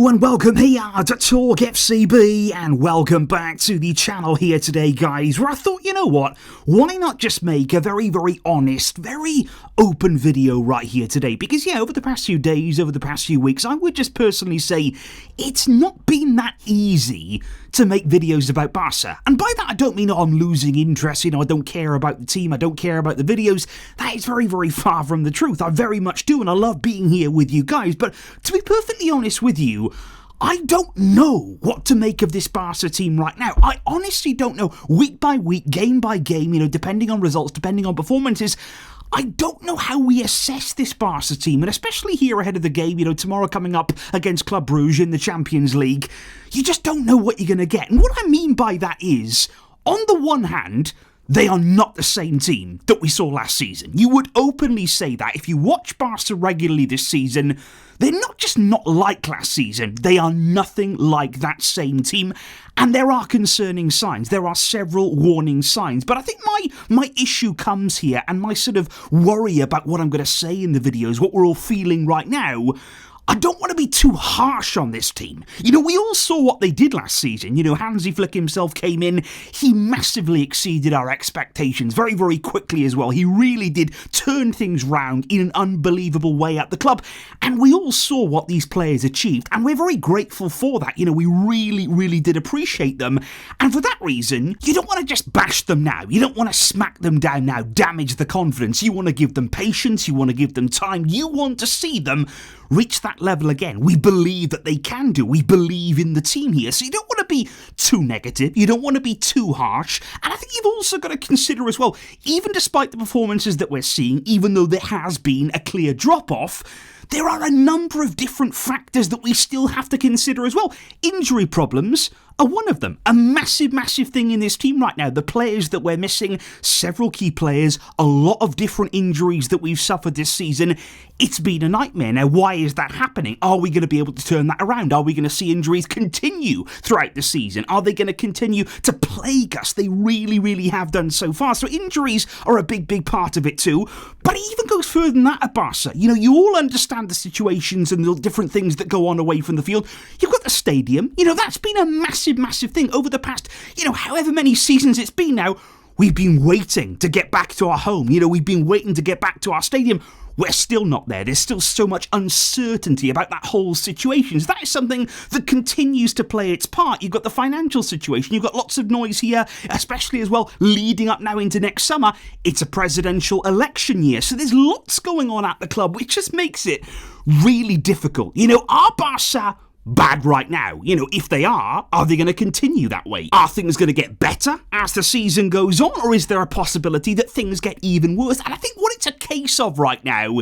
and welcome here to TalkFCB, and welcome back to the channel here today, guys, where I thought, you know what, why not just make a very honest, very open video right here today? Because yeah, over the past few days, over the past few weeks, I would just personally say it's not been that easy to make videos about Barca. And by that I don't mean I'm losing interest, I don't care about the team, I don't care about the videos. That is very far from the truth. I very much do, and I love being here with you guys. But to be perfectly honest with you, I don't know what to make of this Barca team right now. I honestly don't know. Week by week, game by game, depending on results, depending on performances, I don't know how we assess this Barca team, and especially here ahead of the game, tomorrow coming up against Club Brugge in the Champions League, you just don't know what you're going to get. And what I mean by that is, on the one hand, they are not the same team that we saw last season. You would openly say that. If you watch Barca regularly this season, they're not just not like last season, they are nothing like that same team. And there are concerning signs. There are several warning signs. But I think my issue comes here, and my sort of worry about what I'm going to say in the videos, what we're all feeling right now, I don't want to be too harsh on this team. We all saw what they did last season. Hansi Flick himself came in. He massively exceeded our expectations very quickly as well. He really did turn things round in an unbelievable way at the club. And we all saw what these players achieved. And we're very grateful for that. We really did appreciate them. And for that reason, you don't want to just bash them now. You don't want to smack them down now, damage the confidence. You want to give them patience. You want to give them time. You want to see them reach that level again. We believe that they can do. We believe in the team here. So you don't want to be too negative. You don't want to be too harsh. And I think you've also got to consider as well, even despite the performances that we're seeing, even though there has been a clear drop-off, there are a number of different factors that we still have to consider as well. Injury problems are one of them. A massive thing in this team right now. The players that we're missing, several key players, a lot of different injuries that we've suffered this season. It's been a nightmare. Now, why is that happening? Are we going to be able to turn that around? Are we going to see injuries continue throughout the season? Are they going to continue to plague us? They really have done so far. So injuries are a big part of it too. But it even goes further than that at Barca. You all understand the situations and the different things that go on away from the field. You've got the stadium. That's been a massive thing over the past, however many seasons it's been now. We've been waiting to get back to our home. We've been waiting to get back to our stadium. We're still not there. There's still so much uncertainty about that whole situation. So that is something that continues to play its part. You've got the financial situation. You've got lots of noise here, especially as well leading up now into next summer. It's a presidential election year. So there's lots going on at the club, which just makes it really difficult. Are Barca bad right now? If they are they going to continue that way? Are things going to get better as the season goes on, or is there a possibility that things get even worse? And I think what it's a case of right now,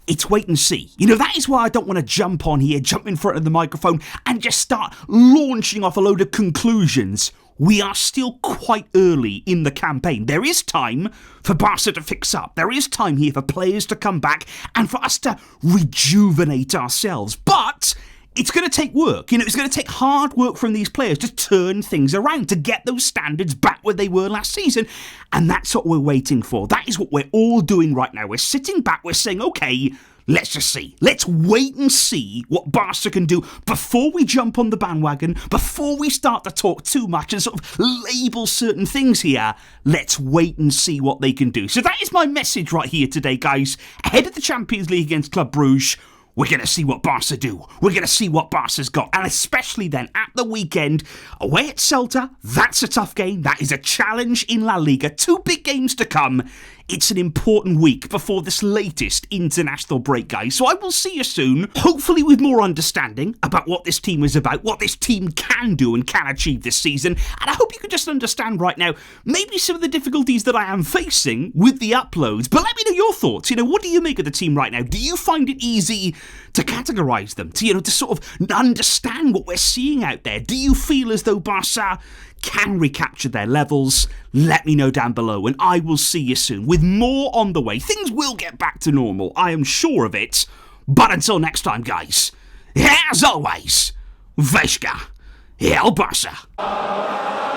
it's wait and see. That is why I don't want to jump on here, jump in front of the microphone and just start launching off a load of conclusions. We are still quite early in the campaign. There is time for Barca to fix up. There is time here for players to come back and for us to rejuvenate ourselves. But it's going to take work. It's going to take hard work from these players to turn things around, to get those standards back where they were last season. And that's what we're waiting for. That is what we're all doing right now. We're sitting back. We're saying, okay, let's just see. Let's wait and see what Barca can do before we jump on the bandwagon, before we start to talk too much and sort of label certain things here. Let's wait and see what they can do. So that is my message right here today, guys. Ahead of the Champions League against Club Brugge, we're going to see what Barca do. We're going to see what Barca's got. And especially then at the weekend, away at Celta, that's a tough game. That is a challenge in La Liga. 2 big games to come. It's an important week before this latest international break, guys. So I will see you soon, hopefully with more understanding about what this team is about, what this team can do and can achieve this season. And I hope you can just understand right now maybe some of the difficulties that I am facing with the uploads. But let me know your thoughts. What do you make of the team right now? Do you find it easy to categorize them, to sort of understand what we're seeing out there? Do you feel as though Barca can recapture their levels? Let me know down below, and I will see you soon with more on the way. Things will get back to normal, I am sure of it. But until next time, guys, as always, Vesca, El Barça.